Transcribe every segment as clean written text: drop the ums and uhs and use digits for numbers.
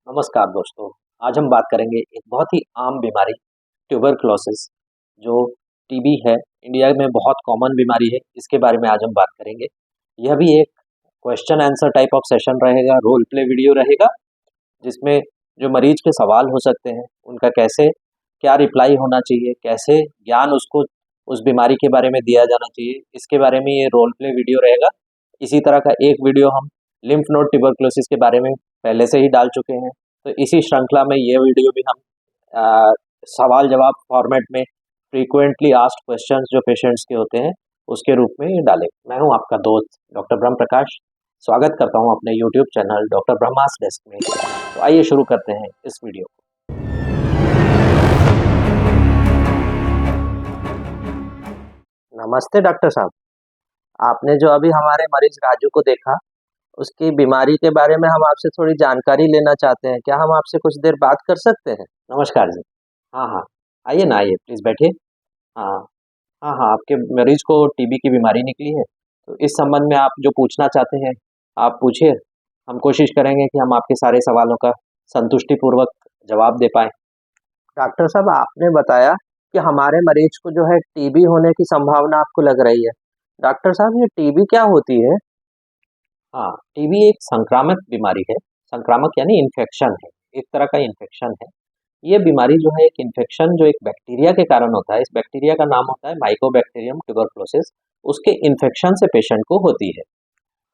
नमस्कार दोस्तों। आज हम बात करेंगे एक बहुत ही आम बीमारी ट्यूबरक्लोसिस जो टीबी है। इंडिया में बहुत कॉमन बीमारी है, इसके बारे में आज हम बात करेंगे। यह भी एक question answer type of session रहेगा, रोल प्ले वीडियो रहेगा, जिसमें जो मरीज के सवाल हो सकते हैं उनका कैसे क्या रिप्लाई होना चाहिए, कैसे ज्ञान उसको उस बीमारी के बारे में दिया जाना चाहिए, इसके बारे में ये रोल प्ले वीडियो रहेगा। इसी तरह का एक वीडियो हम लिम्फ नोड ट्यूबरक्लोसिस के बारे में पहले से ही डाल चुके हैं, तो इसी श्रृंखला में ये वीडियो भी हम सवाल जवाब फॉर्मेट में फ्रीक्वेंटली आस्क्ड क्वेश्चंस जो पेशेंट्स के होते हैं उसके रूप में ये डालें। मैं हूं आपका दोस्त डॉक्टर ब्रह्म प्रकाश। स्वागत करता हूं अपने YouTube channel doctor Brahma's desk में। तो आइए शुरू करते हैं इस वीडियो को। नमस्ते डॉक्टर साहब, आपने जो अभी हमारे मरीज राजू को देखा, उसकी बीमारी के बारे में हम आपसे थोड़ी जानकारी लेना चाहते हैं। क्या हम आपसे कुछ देर बात कर सकते हैं? नमस्कार जी। हाँ हाँ, आइए ना, आइए प्लीज़ बैठिए। हाँ हाँ हाँ, आपके मरीज को टीबी की बीमारी निकली है, तो इस संबंध में आप जो पूछना चाहते हैं आप पूछिए। हम कोशिश करेंगे कि हम आपके सारे सवालों का संतुष्टिपूर्वक जवाब दे पाएँ। डॉक्टर साहब, आपने बताया कि हमारे मरीज को जो है टीबी होने की संभावना आपको लग रही है। डॉक्टर साहब, ये टीबी क्या होती है? हाँ, टीबी एक संक्रामक बीमारी है। संक्रामक यानी इन्फेक्शन है, एक तरह का इन्फेक्शन है। ये बीमारी जो है एक इन्फेक्शन जो एक बैक्टीरिया के कारण होता है। इस बैक्टीरिया का नाम होता है माइकोबैक्टीरियम ट्यूबरक्लोसिस। उसके इन्फेक्शन से पेशेंट को होती है।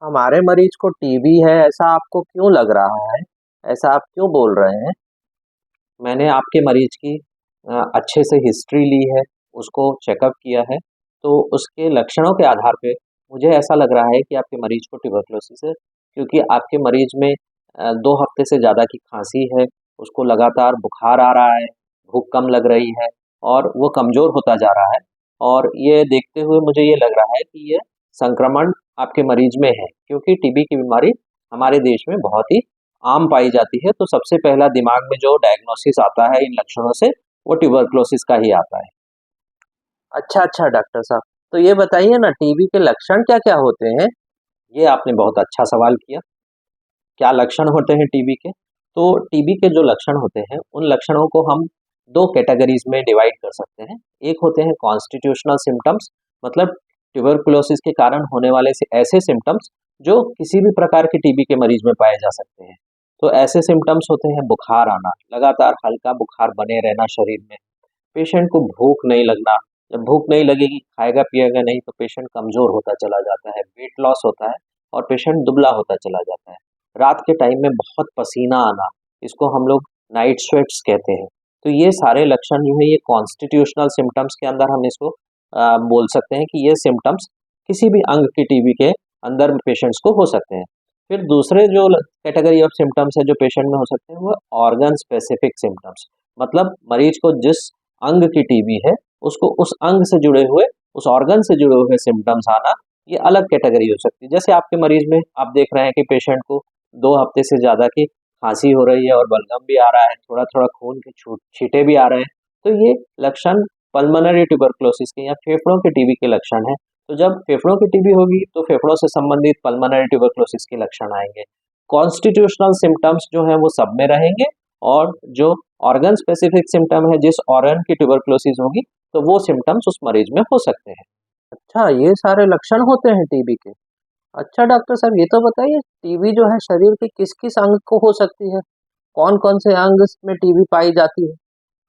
हमारे मरीज को टीबी है ऐसा आपको क्यों लग रहा है? ऐसा आप क्यों बोल रहे हैं? मैंने आपके मरीज की अच्छे से हिस्ट्री ली है, उसको चेकअप किया है, तो उसके लक्षणों के आधार पे मुझे ऐसा लग रहा है कि आपके मरीज को ट्यूबरक्लोसिस है, क्योंकि आपके मरीज में 2 हफ्ते से ज़्यादा की खांसी है, उसको लगातार बुखार आ रहा है, भूख कम लग रही है और वो कमज़ोर होता जा रहा है। और ये देखते हुए मुझे ये लग रहा है कि ये संक्रमण आपके मरीज में है, क्योंकि टीबी की बीमारी हमारे देश में बहुत ही आम पाई जाती है। तो सबसे पहला दिमाग में जो डायग्नोसिस आता है इन लक्षणों से, वो ट्यूबरक्लोसिस का ही आता है। अच्छा अच्छा डॉक्टर साहब, तो ये बताइए ना, टीबी के लक्षण क्या क्या होते हैं? ये आपने बहुत अच्छा सवाल किया। क्या लक्षण होते हैं टीबी के? तो टीबी के जो लक्षण होते हैं उन लक्षणों को हम दो कैटेगरीज में डिवाइड कर सकते हैं। एक होते हैं कॉन्स्टिट्यूशनल सिम्टम्स, मतलब ट्यूबरकुलोसिस के कारण होने वाले से ऐसे सिम्टम्स जो किसी भी प्रकार के टीबी के मरीज में पाए जा सकते हैं। तो ऐसे सिम्टम्स होते हैं बुखार आना, लगातार हल्का बुखार बने रहना शरीर में, पेशेंट को भूख नहीं लगना। जब भूख नहीं लगेगी, खाएगा पिएगा नहीं, तो पेशेंट कमजोर होता चला जाता है, वेट लॉस होता है और पेशेंट दुबला होता चला जाता है। रात के टाइम में बहुत पसीना आना, इसको हम लोग नाइट स्वेट्स कहते हैं। तो ये सारे लक्षण जो है ये कॉन्स्टिट्यूशनल सिम्टम्स के अंदर हम इसको बोल सकते हैं कि ये सिम्टम्स किसी भी अंग की टीबी के अंदर पेशेंट्स को हो सकते हैं। फिर दूसरे जो कैटेगरी ऑफ सिम्टम्स है जो पेशेंट में हो सकते हैं वो ऑर्गन स्पेसिफिक सिम्टम्स, मतलब मरीज को जिस अंग की टीबी है उसको उस अंग से जुड़े हुए, उस ऑर्गन से जुड़े हुए सिम्टम्स आना, ये अलग कैटेगरी हो सकती है। जैसे आपके मरीज में आप देख रहे हैं कि पेशेंट को 2 हफ्ते से ज़्यादा की खांसी हो रही है और बलगम भी आ रहा है, थोड़ा-थोड़ा खून के छींटे भी आ रहे हैं। तो ये लक्षण पल्मोनरी ट्यूबरकुलोसिस के या फेफड़ों के टीबी के लक्षण हैं। तो जब फेफड़ों की टीबी होगी तो फेफड़ों से संबंधित पल्मोनरी ट्यूबरकुलोसिस के लक्षण आएंगे। कॉन्स्टिट्यूशनल सिम्टम्स जो हैं वो सब में रहेंगे, और जो ऑर्गन स्पेसिफिक सिम्टम है, जिस ऑर्गन की ट्यूबरकुलोसिस होगी तो वो सिम्टम्स उस मरीज में हो सकते हैं। अच्छा, ये सारे लक्षण होते हैं टीबी के। अच्छा डॉक्टर साहब, ये तो बताइए, टीबी जो है शरीर के किस किस अंग को हो सकती है? कौन कौन से अंग में टीबी पाई जाती है?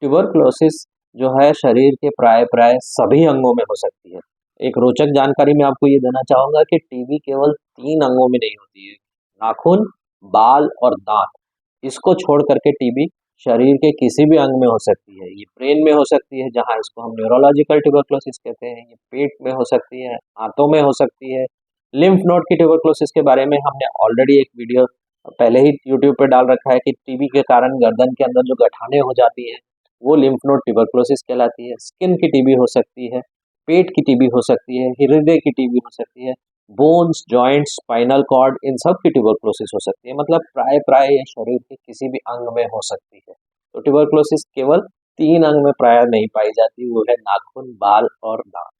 ट्यूबरकुलोसिस जो है शरीर के प्राय प्राय सभी अंगों में हो सकती है। एक रोचक जानकारी मैं आपको ये देना चाहूंगा कि टीबी केवल 3 अंगों में नहीं होती है, नाखून, बाल और दांत। इसको छोड़ करके टीबी शरीर के किसी भी अंग में हो सकती है। ये ब्रेन में हो सकती है, जहाँ इसको हम न्यूरोलॉजिकल ट्यूबरकुलोसिस कहते हैं। ये पेट में हो सकती है, हाथों में हो सकती है। लिम्फ नोड की ट्यूबरकुलोसिस के बारे में हमने ऑलरेडी एक वीडियो पहले ही यूट्यूब पे डाल रखा है कि टीबी के कारण गर्दन के अंदर जो गठाने हो जाती है वो लिम्फ नोड ट्यूबरकुलोसिस कहलाती है। स्किन की टीबी हो सकती है, पेट की टीबी हो सकती है, हृदय की टीबी हो सकती है, बोन्स, जॉइंट्स, स्पाइनल कॉर्ड, इन सब की ट्यूबरकुलोसिस हो सकती है। मतलब प्राय प्राय ये शरीर के किसी भी अंग में हो सकती है। तो ट्यूबरकुलोसिस केवल 3 अंग में प्राय नहीं पाई जाती, वो है नाखून, बाल और दांत।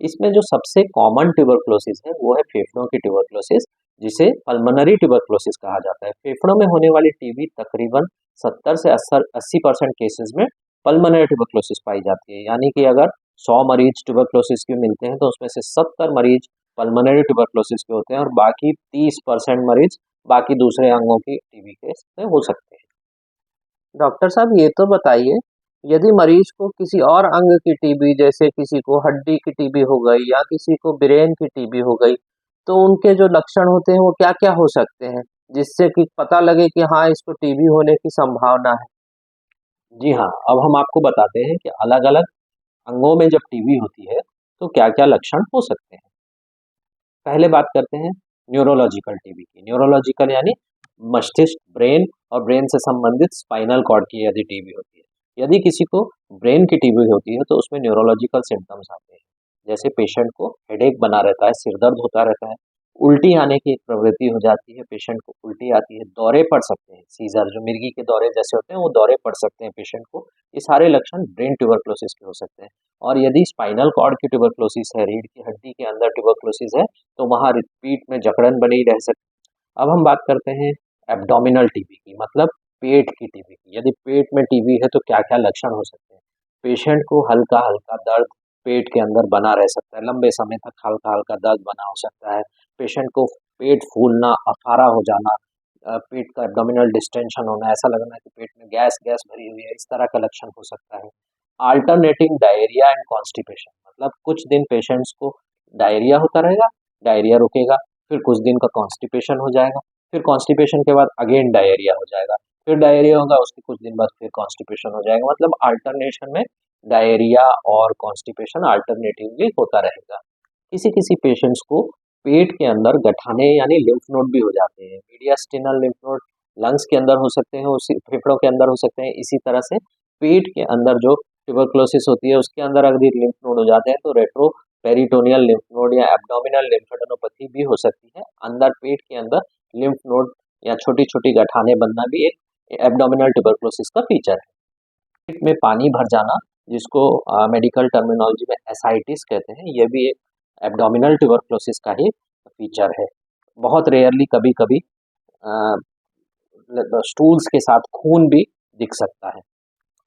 इसमें जो सबसे कॉमन ट्यूबरकुलोसिस है वो है फेफड़ों की ट्यूबरकुलोसिस, जिसे पल्मोनरी ट्यूबरक्लोसिस कहा जाता है। फेफड़ों में होने वाली टीबी तकरीबन 70 से 80% केसेस में पल्मोनरी ट्यूबरक्लोसिस पाई जाती है। यानी कि अगर 100 मरीज ट्यूबरक्लोसिस के मिलते हैं तो उसमें से 70 मरीज पल्मोनरी ट्यूबरक्लोसिस के होते हैं और बाकी 30% मरीज बाकी दूसरे अंगों की टीबी के से हो सकते हैं। डॉक्टर साहब ये तो बताइए, यदि मरीज को किसी और अंग की टीबी जैसे किसी को हड्डी की टीबी हो गई या किसी को ब्रेन की टीबी हो गई, तो उनके जो लक्षण होते हैं वो क्या-क्या हो सकते हैं? जिससे कि पता लगे कि हाँ, इसको टीबी होने की संभावना है। जी हाँ, अब हम आपको बताते हैं कि अलग-अलग अंगों में जब टीबी होती है, तो क्या-क्या लक्षण हो सकते हैं। पहले बात करते हैं न्यूरोलॉजिकल टीबी की। न्यूरोलॉजिकल यानी मस्तिष्क, ब्रेन और ब्रेन से संबंधित स्पाइनल कॉर्ड की यदि टीबी होती है। यदि किसी को ब्रेन की टीबी होती है तो उसमें न्यूरोलॉजिकल सिम्पटम्स आते हैं। जैसे पेशेंट को हेडेक बना रहता है, सिर दर्द होता रहता है, उल्टी आने की एक प्रवृत्ति हो जाती है, पेशेंट को उल्टी आती है, दौरे पड़ सकते हैं, सीज़र जो मिर्गी के दौरे जैसे होते हैं वो दौरे पड़ सकते हैं पेशेंट को। ये सारे लक्षण ब्रेन ट्यूबरक्लोसिस के हो सकते हैं। और यदि स्पाइनल कॉर्ड की ट्यूबरक्लोसिस है, रीढ़ की हड्डी के अंदर ट्यूबरक्लोसिस है, तो वहाँ पीठ में जकड़न बनी रह सकती है। अब हम बात करते हैं एब्डोमिनल टीबी की, मतलब पेट की टीबी की। यदि पेट में टीबी है तो क्या-क्या लक्षण हो सकते हैं? पेशेंट को हल्का-हल्का दर्द पेट के अंदर बना रह सकता है, लंबे समय तक हल्का-हल्का दर्द बना हो सकता है। पेशेंट को पेट फूलना, अफारा हो जाना, पेट का एब्डोमिनल डिस्टेंशन होना, ऐसा लगना कि पेट में गैस-गैस भरी हुई है, इस तरह का लक्षण हो सकता है। अल्टरनेटिंग डायरिया एंड कॉन्स्टिपेशन, मतलब कुछ दिन पेशेंट्स को डायरिया होता रहेगा, डायरिया रुकेगा, फिर कुछ दिन का कॉन्स्टिपेशन हो जाएगा, फिर कॉन्स्टिपेशन के बाद अगेन डायरिया हो जाएगा, फिर डायरिया होगा, उसके कुछ दिन बाद फिर कॉन्स्टिपेशन हो जाएगा। मतलब अल्टरनेशन में डायरिया और कॉन्स्टिपेशन अल्टरनेटिवली होता रहेगा। किसी-किसी पेशेंट्स को पेट के अंदर गठाने यानी लिम्फ नोड भी हो जाते हैं। मीडियास्टिनल लिम्फ नोड लंग्स के अंदर हो सकते हैं, उसी फेफड़ों के अंदर हो सकते हैं। इसी तरह से पेट के अंदर जो ट्यूबरक्लोसिस होती है उसके अंदर अगर लिम्फ नोड हो जाते हैं तो रेट्रो पेरिटोनियल लिम्फ नोड या एब्डोमिनल लिम्फेडेनोपैथी भी हो सकती है। अंदर पेट के अंदर लिम्फ नोड या छोटी-छोटी गठाने बनना भी एक एब्डोमिनल ट्यूबरक्लोसिस का फीचर है। पेट में पानी भर जाना, जिसको मेडिकल टर्मिनोलॉजी में एसाइटिस कहते हैं, ये भी एक एब्डोमिनल ट्यूबरक्लोसिस का ही फीचर है। बहुत रेयरली कभी-कभी स्टूल्स के साथ खून भी दिख सकता है।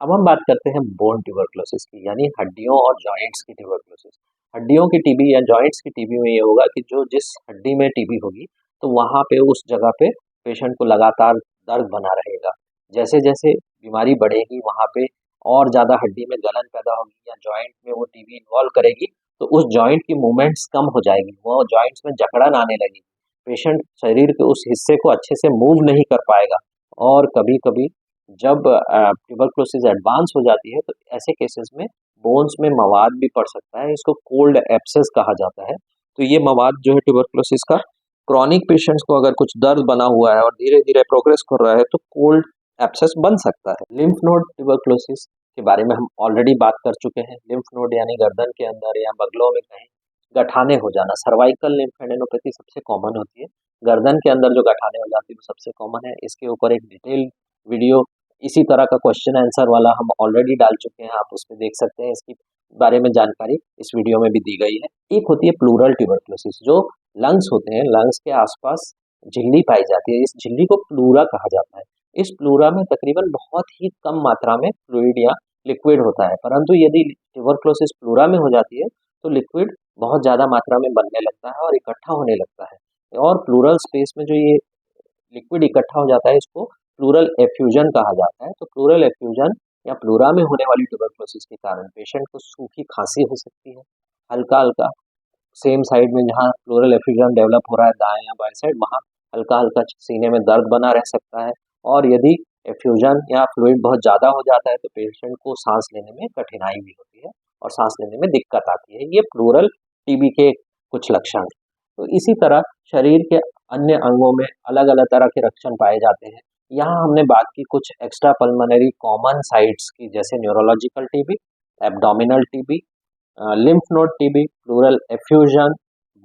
अब हम बात करते हैं बोन ट्यूबरक्लोसिस की, यानी हड्डियों और जॉइंट्स की ट्यूबरक्लोसिस। हड्डियों की टीबी या जॉइंट्स की टीबी में ये होगा कि जो जिस हड्डी में टीबी होगी तो वहाँ पे उस जगह पे पेशेंट को लगातार दर्द बना रहेगा। जैसे-जैसे बीमारी बढ़ेगी वहाँ पे और ज़्यादा हड्डी में जलन पैदा होगी या जॉइंट में वो टीबी इन्वॉल्व करेगी तो उस जॉइंट की मूवमेंट्स कम हो जाएगी, वो जॉइंट्स में जकड़न आने लगेगी। पेशेंट शरीर के उस हिस्से को अच्छे से मूव नहीं कर पाएगा और कभी-कभी जब ट्यूबरक्लोसिस एडवांस हो जाती है तो ऐसे केसेस में बोन्स में मवाद भी पड़ सकता है, इसको कोल्ड एब्सेस कहा जाता है। तो ये मवाद जो है ट्यूबरक्लोसिस का क्रॉनिक पेशेंट्स को अगर कुछ दर्द बना हुआ है और धीरे-धीरे प्रोग्रेस कर रहा है तो कोल्ड एब्सेस बन सकता है। लिम्फ नोड ट्यूबरक्लोसिस के बारे में हम ऑलरेडी बात कर चुके हैं। लिम्फ नोड यानी गर्दन के अंदर या बगलों में कहीं गठाने हो जाना, सर्वाइकल लिम्फेडेनोपैथी सबसे कॉमन होती है। गर्दन के अंदर जो गठाने हो जाती है वो सबसे कॉमन है। इसके ऊपर एक डिटेल वीडियो इसी तरह का क्वेश्चन आंसर वाला हम ऑलरेडी डाल चुके हैं, आप उसमें देख सकते हैं। इसकी बारे में जानकारी इस वीडियो में भी दी गई है। एक होती है प्लूरल ट्यूबरक्लोसिस, जो लंग्स होते हैं, लंग्स के आसपास झिल्ली पाई जाती है। इस झिल्ली को प्लूरा कहा जाता है। इस प्लूरा में तकरीबन बहुत ही कम मात्रा में फ्लूइड या लिक्विड होता है, परंतु यदि ट्यूबरक्लोसिस प्लूरा में हो जाती है तो लिक्विड बहुत ज़्यादा मात्रा में बनने लगता है और इकट्ठा होने लगता है और प्लूरल स्पेस में जो ये लिक्विड इकट्ठा हो जाता है इसको प्लूरल एफ्यूजन कहा जाता है। तो प्लूरल एफ्यूजन या प्लूरा में होने वाली ट्यूबरक्लोसिस के कारण पेशेंट को सूखी खांसी हो सकती है, हल्का-हल्का सेम साइड में जहाँ प्लूरल एफ्यूजन डेवलप हो रहा है दाएं या बाएं साइड, वहाँ हल्का-हल्का सीने में दर्द बना रह सकता है और यदि एफ्यूजन या फ्लूइड बहुत ज़्यादा हो जाता है तो पेशेंट को सांस लेने में कठिनाई भी होती है और सांस लेने में दिक्कत आती है। ये प्लूरल टीबी के कुछ लक्षण हैं। तो इसी तरह शरीर के अन्य अंगों में अलग-अलग तरह के लक्षण पाए जाते हैं। यहाँ हमने बात की कुछ एक्स्ट्रा पल्मोनरी कॉमन साइट्स की, जैसे neurological TB, abdominal TB, lymph node TB, pleural effusion,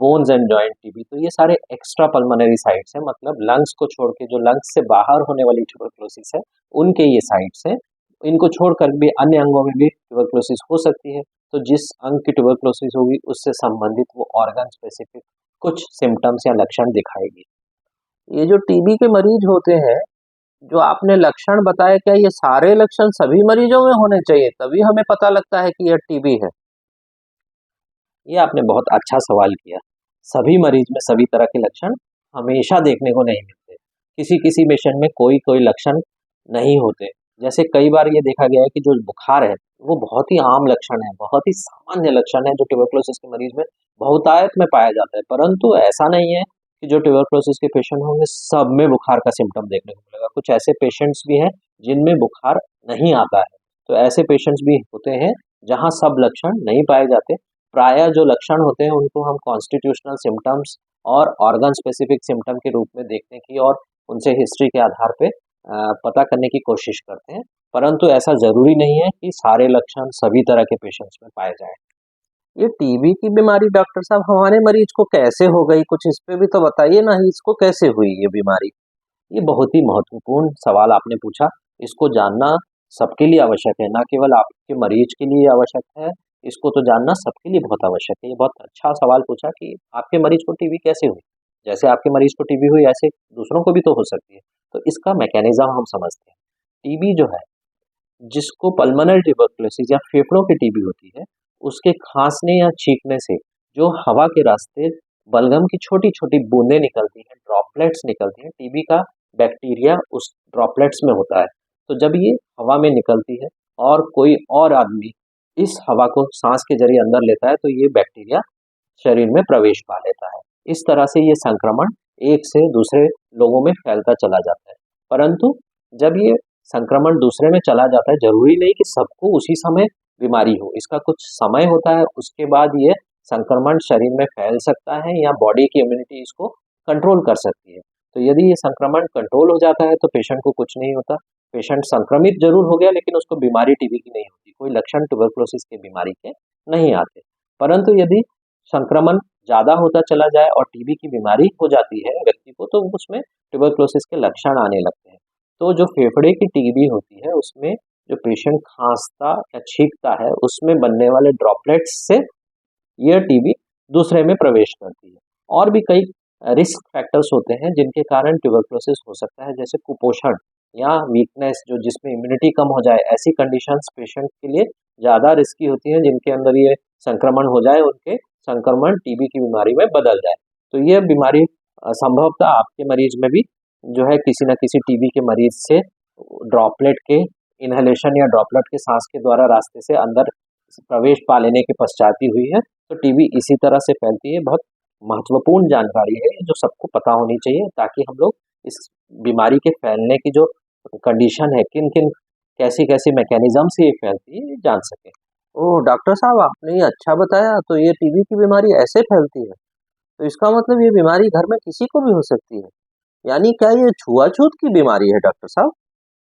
bones and joint TB. तो ये सारे एक्स्ट्रा पल्मोनरी साइट्स हैं, मतलब लंग्स को छोड़ के जो लंग्स से बाहर होने वाली ट्यूबरक्लोसिस है उनके ये साइट्स हैं। इनको छोड़कर भी अन्य अंगों में भी ट्यूबरक्लोसिस हो सकती है। तो जिस अंग की ट्यूबरक्लोसिस होगी उससे संबंधित वो ऑर्गन स्पेसिफिक कुछ सिम्टम्स या लक्षण दिखाएगी। ये जो टीबी के मरीज होते हैं, जो आपने लक्षण बताए, क्या ये सारे लक्षण सभी मरीजों में होने चाहिए तभी हमें पता लगता है कि यह टीबी है? ये आपने बहुत अच्छा सवाल किया। सभी मरीज में सभी तरह के लक्षण हमेशा देखने को नहीं मिलते। किसी-किसी पेशेंट में कोई-कोई लक्षण नहीं होते। जैसे कई बार ये देखा गया है कि जो बुखार है, वो बहुत ही आम लक्षण है, बहुत ही सामान्य लक्षण है जो ट्यूबरकुलोसिस के मरीज में बहुतायत में पाया जाता है। परंतु ऐसा नहीं है कि जो ट्यूबरकुलोसिस के पेशेंट होंगे सब में बुखार का सिम्पटम देखने को मिलेगा। कुछ ऐसे पेशेंट्स भी हैं जिनमें बुखार नहीं आता है। तो ऐसे पेशेंट्स भी होते हैं जहाँ सब लक्षण नहीं पाए जाते। प्रायः जो लक्षण होते हैं उनको हम कॉन्स्टिट्यूशनल सिम्पटम्स और ऑर्गन स्पेसिफिक सिम्पटम के रूप में देखने की और उनसे हिस्ट्री के आधार पे पता करने की कोशिश करते हैं। परंतु ऐसा ज़रूरी नहीं है कि सारे लक्षण सभी तरह के पेशेंट्स में पाए जाएँ। ये टीबी की बीमारी डॉक्टर साहब हमारे मरीज को कैसे हो गई? कुछ इस पे भी तो बताइए ना, इसको कैसे हुई ये बीमारी? ये बहुत ही महत्वपूर्ण सवाल आपने पूछा। इसको जानना सबके लिए आवश्यक है, ना केवल आपके मरीज के लिए आवश्यक है, इसको तो जानना सबके लिए बहुत आवश्यक है। ये बहुत अच्छा सवाल पूछा कि आपके मरीज को टीबी कैसे हुई? जैसे आपके मरीज को टीबी हुई ऐसे दूसरों को भी तो हो सकती है। तो इसका मैकेनिज़्म हम समझते हैं। टीबी जो है, जिसको पल्मोनरी ट्यूबरकुलोसिस या फेफड़ों की टीबी होती है, उसके खाँसने या छींकने से जो हवा के रास्ते बलगम की छोटी-छोटी बूँदें निकलती हैं, ड्रॉपलेट्स निकलती हैं, टीबी का बैक्टीरिया उस ड्रॉपलेट्स में होता है। तो जब ये हवा में निकलती है और कोई और आदमी इस हवा को साँस के ज़रिए अंदर लेता है, तो ये बैक्टीरिया शरीर में प्रवेश पा लेता है। इस तरह से ये संक्रमण एक से दूसरे लोगों में फैलता चला जाता है। परंतु जब ये संक्रमण दूसरे में चला जाता है, ज़रूरी नहीं कि सबको उसी समय बीमारी हो। इसका कुछ समय होता है, उसके बाद ये संक्रमण शरीर में फैल सकता है या बॉडी की इम्यूनिटी इसको कंट्रोल कर सकती है। तो यदि ये संक्रमण कंट्रोल हो जाता है तो पेशेंट को कुछ नहीं होता। पेशेंट संक्रमित ज़रूर हो गया लेकिन उसको बीमारी टीबी की नहीं होती। कोई लक्षण ट्यूबरकुलोसिस की बीमारी के नहीं आते। परंतु यदि संक्रमण ज़्यादा होता चला जाए और टीबी की बीमारी हो जाती है व्यक्ति को, तो उसमें ट्यूबरकुलोसिस के लक्षण आने लगते हैं। तो जो फेफड़े की टीबी होती है उसमें जो पेशेंट खाँसता या छींकता है उसमें बनने वाले ड्रॉपलेट्स से ये टीबी दूसरे में प्रवेश करती है। और भी कई रिस्क फैक्टर्स होते हैं जिनके कारण ट्यूबरकुलोसिस हो सकता है, जैसे कुपोषण या वीकनेस, जो जिसमें इम्यूनिटी कम हो जाए। ऐसी कंडीशंस पेशेंट के लिए ज़्यादा रिस्की होती हैं जिनके अंदर ये संक्रमण हो जाए, उनके संक्रमण टीबी की बीमारी में बदल जाए। तो ये बीमारी संभवतः आपके मरीज में भी जो है किसी न किसी टीबी के मरीज से ड्रॉपलेट के इन्हेलेशन या ड्रॉपलेट के सांस के द्वारा रास्ते से अंदर प्रवेश पा लेने के पश्चात ही हुई है। तो टीबी इसी तरह से फैलती है। बहुत महत्वपूर्ण जानकारी है जो सबको पता होनी चाहिए ताकि हम लोग इस बीमारी के फैलने की जो कंडीशन है, किन किन कैसी कैसी मैकेनिज्म से ये फैलती है, ये जान सके। ओह डॉक्टर साहब, आपने ये अच्छा बताया। तो ये टीबी की बीमारी ऐसे फैलती है, तो इसका मतलब ये बीमारी घर में किसी को भी हो सकती है। यानी क्या ये छुआछूत की बीमारी है डॉक्टर साहब?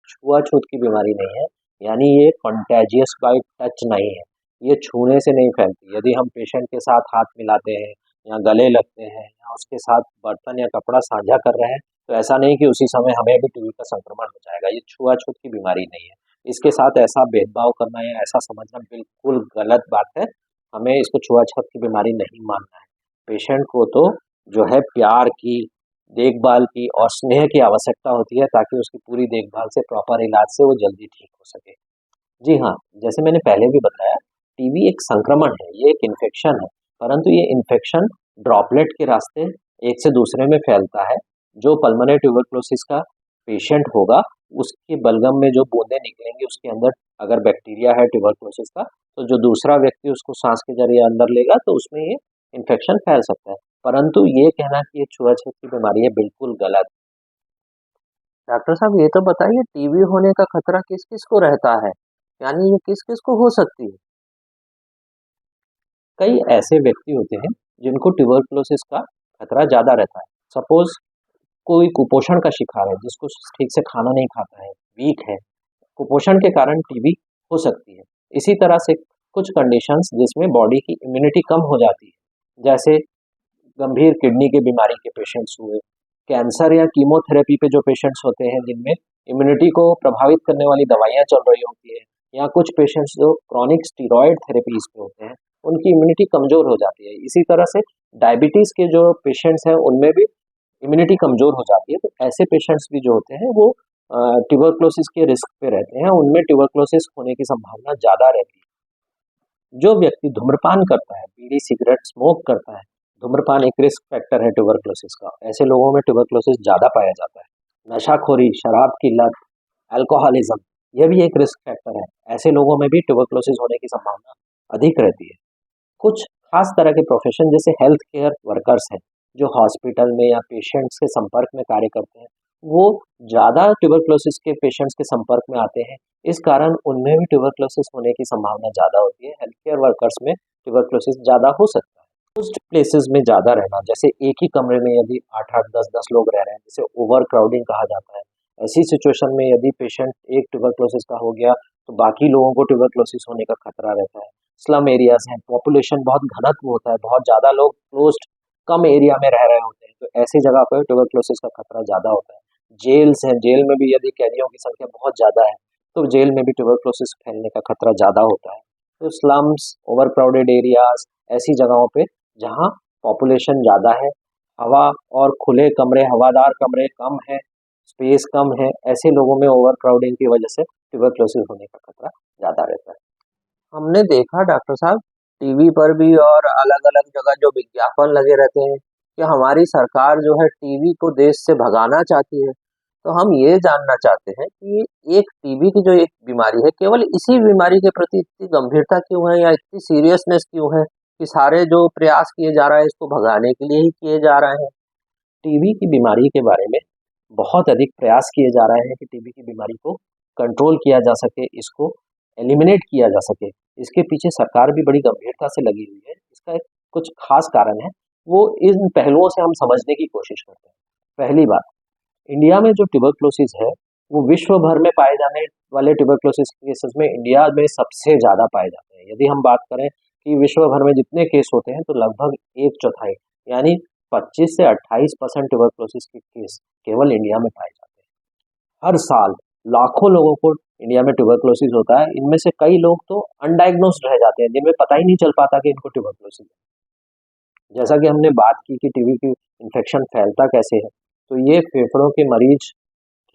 छुआछूत की बीमारी नहीं है, यानी ये कंटेजियस बाय टच नहीं है। ये छूने से नहीं फैलती। यदि हम पेशेंट के साथ हाथ मिलाते हैं या गले लगते हैं या उसके साथ बर्तन या कपड़ा साझा कर रहे हैं, तो ऐसा नहीं कि उसी समय हमें भी टीबी का संक्रमण हो जाएगा। ये छुआछूत की बीमारी नहीं है। इसके साथ ऐसा भेदभाव करना या ऐसा समझना बिल्कुल गलत बात है। हमें इसको छुआछूत की बीमारी नहीं मानना है। पेशेंट को तो जो है प्यार की, देखभाल की और स्नेह की आवश्यकता होती है ताकि उसकी पूरी देखभाल से, प्रॉपर इलाज से वो जल्दी ठीक हो सके। जी हाँ, जैसे मैंने पहले भी बताया, टीबी एक संक्रमण है, ये एक इन्फेक्शन है, परंतु ये इन्फेक्शन ड्रॉपलेट के रास्ते एक से दूसरे में फैलता है। जो पल्मोनरी ट्यूबरकुलोसिस का पेशेंट होगा, उसके बलगम में जो बूंदें निकलेंगी, उसके अंदर अगर बैक्टीरिया है ट्यूबरकुलोसिस का, तो जो दूसरा व्यक्ति उसको सांस के जरिए अंदर लेगा, तो उसमें ये इन्फेक्शन फैल सकता है। परंतु ये कहना कि ये छुआछूत की बीमारी है, बिल्कुल गलत। डॉक्टर साहब, ये तो बताइए, टीबी होने का खतरा किस-किस को रहता है? यानी ये किस-किस को हो सकती है? कई ऐसे व्यक्ति होते हैं जिनको ट्यूबरकुलोसिस का खतरा ज़्यादा रहता है। सपोज़ कोई कुपोषण का शिकार है, जिसको ठीक से खाना नहीं खाता है, वीक है, कुपोषण के कारण टीबी हो सकती है। इसी तरह से कुछ कंडीशंस जिसमें बॉडी की इम्यूनिटी कम हो जाती है, जैसे गंभीर किडनी की बीमारी के पेशेंट्स हुए, कैंसर या कीमोथेरेपी पे जो पेशेंट्स होते हैं जिनमें इम्यूनिटी को प्रभावित करने वाली दवाइयाँ चल रही होती है, या कुछ पेशेंट्स जो क्रॉनिक स्टेरॉयड थेरेपीज़ पे होते हैं, उनकी इम्यूनिटी कमज़ोर हो जाती है। इसी तरह से डायबिटीज़ के जो पेशेंट्स हैं उनमें भी इम्यूनिटी कमज़ोर हो जाती है, तो ऐसे पेशेंट्स भी जो होते हैं वो ट्यूबरक्लोसिस के रिस्क पे रहते हैं, उनमें ट्यूबरक्लोसिस होने की संभावना ज़्यादा रहती है। जो व्यक्ति धूम्रपान करता है, बीड़ी सिगरेट स्मोक करता है, धूम्रपान एक रिस्क फैक्टर है ट्यूबरक्लोसिस का, ऐसे लोगों में ट्यूबरक्लोसिस ज़्यादा पाया जाता है। नशाखोरी, शराब की लत, अल्कोहलिज्म, यह भी एक रिस्क फैक्टर है, ऐसे लोगों में भी ट्यूबरक्लोसिस होने की संभावना अधिक रहती है। कुछ खास तरह के प्रोफेशन जैसे हेल्थ केयर वर्कर्स हैं, जो हॉस्पिटल में या पेशेंट्स के संपर्क में कार्य करते हैं, वो ज़्यादा ट्यूबरक्लोसिस के पेशेंट्स के संपर्क में आते हैं। इस कारण उनमें भी ट्यूबरक्लोसिस होने की संभावना ज़्यादा होती है। हेल्थ केयर वर्कर्स में ट्यूबरक्लोसिस ज़्यादा हो सकता है। क्लोज्ड प्लेसेस में ज़्यादा रहना, जैसे एक ही कमरे में यदि 8-8, 10-10 लोग रह रहे हैं, जिसे ओवर क्राउडिंग कहा जाता है। ऐसी सिचुएशन में यदि पेशेंट एक ट्यूबरक्लोसिस का हो गया, तो बाकी लोगों को ट्यूबरक्लोसिस होने का खतरा रहता है। स्लम एरियाज़ हैं, पॉपुलेशन बहुत घनत्व होता है, बहुत ज़्यादा लोग क्लोज्ड कम एरिया में रह रहे होते हैं, तो ऐसी जगह पर ट्यूबरक्लोसिस का खतरा ज़्यादा होता है। जेल्स हैं, जेल में भी यदि कैदियों की संख्या बहुत ज़्यादा है, तो जेल में भी ट्यूबरक्लोसिस फैलने का खतरा ज़्यादा होता है। तो स्लम्स, ओवर क्राउडेड एरियाज़, ऐसी जगहों पे जहाँ पॉपुलेशन ज़्यादा है, हवा और खुले कमरे, हवादार कमरे कम है, स्पेस कम है, ऐसे लोगों में ओवर क्राउडिंग की वजह से ट्यूबरक्लोसिस होने का खतरा ज़्यादा रहता है। हमने देखा डॉक्टर साहब, टीवी पर भी और अलग-अलग जगह जो विज्ञापन लगे रहते हैं कि हमारी सरकार जो है टीबी को देश से भगाना चाहती है। तो हम ये जानना चाहते हैं कि एक टीबी की जो एक बीमारी है, केवल इसी बीमारी के प्रति इतनी गंभीरता क्यों है या इतनी सीरियसनेस क्यों है कि सारे जो प्रयास किए जा रहा है इसको भगाने के लिए ही किए जा रहे हैं? टीबी की बीमारी के बारे में बहुत अधिक प्रयास किए जा रहे हैं कि टीबी की बीमारी को कंट्रोल किया जा सके, इसको एलिमिनेट किया जा सके। इसके पीछे सरकार भी बड़ी गंभीरता से लगी हुई है। इसका एक कुछ खास कारण है, वो इन पहलुओं से हम समझने की कोशिश करते हैं। पहली बात, इंडिया में जो ट्यूबरक्लोसिस है, वो विश्व भर में पाए जाने वाले ट्यूबरक्लोसिस केसेस में इंडिया में सबसे ज़्यादा पाए जाते हैं। यदि हम बात करें कि विश्व भर में जितने केस होते हैं, तो लगभग 1/4 यानी 25 से 28% ट्यूबरक्लोसिस के केस केवल इंडिया में पाए जाते हैं। हर साल लाखों लोगों को इंडिया में ट्यूबरक्लोसिस होता है। इनमें से कई लोग तो अनडायग्नोस्ड रह जाते हैं, जिनमें पता ही नहीं चल पाता कि इनको ट्यूबरक्लोसिस है। जैसा कि हमने बात की कि टीबी की इन्फेक्शन फैलता कैसे है, तो ये फेफड़ों के मरीज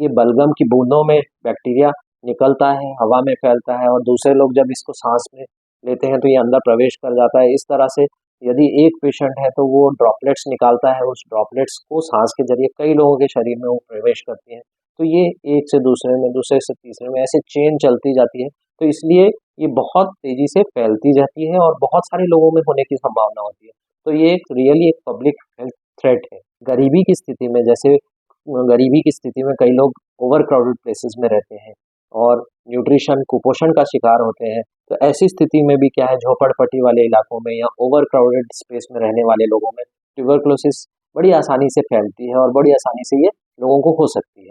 की बलगम की बूंदों में बैक्टीरिया निकलता है, हवा में फैलता है और दूसरे लोग जब इसको सांस में लेते हैं तो ये अंदर प्रवेश कर जाता है। इस तरह से यदि एक पेशेंट है तो वो ड्रॉपलेट्स निकालता है, उस ड्रॉपलेट्स को सांस के जरिए कई लोगों के शरीर में वो प्रवेश करती हैं। तो ये एक से दूसरे में, दूसरे से तीसरे में ऐसे चेन चलती जाती है। तो इसलिए ये बहुत तेज़ी से फैलती जाती है और बहुत सारे लोगों में होने की संभावना होती है। तो ये एक रियली एक पब्लिक हेल्थ थ्रेट है। गरीबी की स्थिति में, जैसे गरीबी की स्थिति में कई लोग ओवर क्राउडेड प्लेसेस में रहते हैं और न्यूट्रिशन कुपोषण का शिकार होते हैं। तो ऐसी स्थिति में भी क्या है, झोपड़पट्टी वाले इलाकों में या ओवर क्राउडेड स्पेस में रहने वाले लोगों में ट्यूबरक्लोसिस बड़ी आसानी से फैलती है और बड़ी आसानी से ये लोगों को हो सकती है।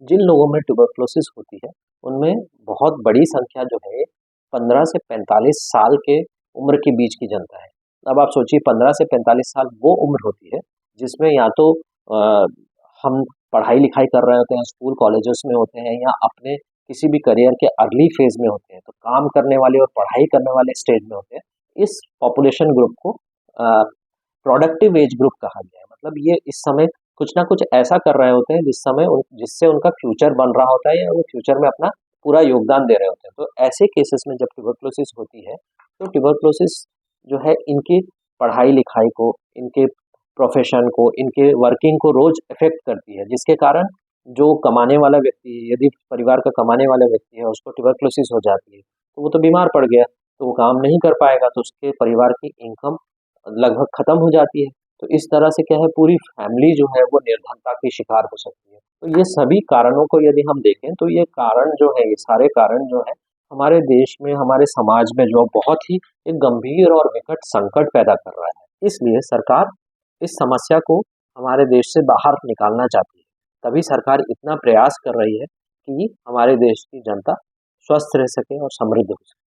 जिन लोगों में ट्यूबरक्लोसिस होती है, उनमें बहुत बड़ी संख्या जो है 15 से 45 साल के उम्र के बीच की जनता है। अब आप सोचिए 15 से 45 साल वो उम्र होती है जिसमें या तो हम पढ़ाई-लिखाई कर रहे होते हैं, स्कूल कॉलेजेस में होते हैं या अपने किसी भी करियर के अर्ली फेज़ में होते हैं, तो काम करने वाले और पढ़ाई करने वाले स्टेज में होते हैं। इस पॉपुलेशन ग्रुप को प्रोडक्टिव एज ग्रुप कहा गया है। मतलब ये इस समय कुछ ना कुछ ऐसा कर रहे होते हैं जिससे उनका फ्यूचर बन रहा होता है या वो फ्यूचर में अपना पूरा योगदान दे रहे होते हैं। तो ऐसे केसेस में जब ट्यूबरक्लोसिस होती है, तो ट्यूबरक्लोसिस जो है इनकी पढ़ाई-लिखाई को, इनके प्रोफ़ेशन को, इनके वर्किंग को रोज़ इफ़ेक्ट करती है, जिसके कारण जो कमाने वाला व्यक्ति है, यदि परिवार का कमाने वाला व्यक्ति है, उसको ट्यूबरक्लोसिस हो जाती है, तो वो तो बीमार पड़ गया, तो वो काम नहीं कर पाएगा, तो उसके परिवार की इनकम लगभग खत्म हो जाती है। तो इस तरह से क्या है, पूरी फैमिली जो है वो निर्धनता की शिकार हो सकती है। तो ये सभी कारणों को यदि हम देखें तो ये कारण जो है, ये सारे कारण जो है हमारे देश में, हमारे समाज में जो बहुत ही एक गंभीर और विकट संकट पैदा कर रहा है। इसलिए सरकार इस समस्या को हमारे देश से बाहर निकालना चाहती है। तभी सरकार इतना प्रयास कर रही है कि हमारे देश की जनता स्वस्थ रह सके और समृद्ध हो सके।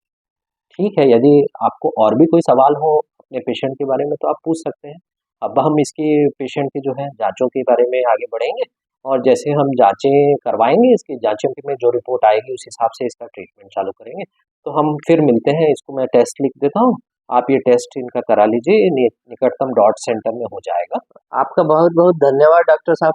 ठीक है, यदि आपको और भी कोई सवाल हो अपने पेशेंट के बारे में तो आप पूछ सकते हैं। अब हम इसके पेशेंट की जो है जाँचों के बारे में आगे बढ़ेंगे और जैसे हम जाँचें करवाएँगे, इसकी जाँचों की में जो रिपोर्ट आएगी उस हिसाब से इसका ट्रीटमेंट चालू करेंगे। तो हम फिर मिलते हैं, इसको मैं टेस्ट लिख देता हूँ आप ये टेस्ट इनका करा लीजिए, ये निकटतम डॉट सेंटर में हो जाएगा। आपका बहुत बहुत धन्यवाद डॉक्टर साहब।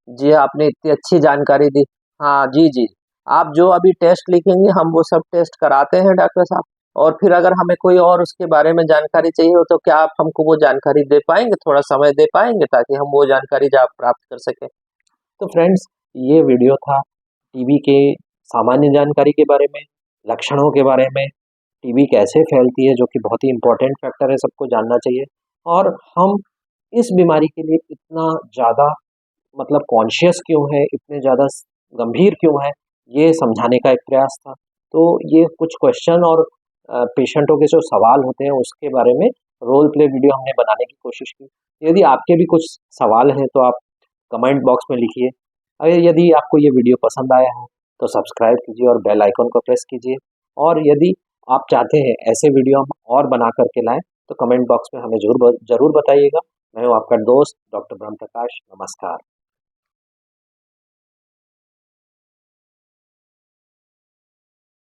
जी, आपने इतनी अच्छी जानकारी दी। हाँ जी जी, आप जो अभी टेस्ट लिखेंगे हम वो सब टेस्ट कराते हैं डॉक्टर साहब। और फिर अगर हमें कोई और उसके बारे में जानकारी चाहिए हो तो क्या आप हमको वो जानकारी दे पाएंगे, थोड़ा समय दे पाएंगे ताकि हम वो जानकारी जो आप प्राप्त कर सकें। तो फ्रेंड्स, ये वीडियो था टीबी के सामान्य जानकारी के बारे में, लक्षणों के बारे में, टीबी कैसे फैलती है जो कि बहुत ही इम्पोर्टेंट फैक्टर है, सबको जानना चाहिए। और हम इस बीमारी के लिए इतना ज़्यादा मतलब कॉन्शियस क्यों है, इतने ज़्यादा गंभीर क्यों है, ये समझाने का एक प्रयास था। तो ये कुछ क्वेश्चन और पेशेंटों के जो सवाल होते हैं उसके बारे में रोल प्ले वीडियो हमने बनाने की कोशिश की। यदि आपके भी कुछ सवाल हैं तो आप कमेंट बॉक्स में लिखिए। अगर यदि आपको ये वीडियो पसंद आया है तो सब्सक्राइब कीजिए और बेल आइकन को प्रेस कीजिए। और यदि आप चाहते हैं ऐसे वीडियो हम और बना करके लाएं तो कमेंट बॉक्स में हमें ज़रूर बताइएगा। मैं हूँ आपका दोस्त डॉक्टर ब्रह्म प्रकाश। नमस्कार।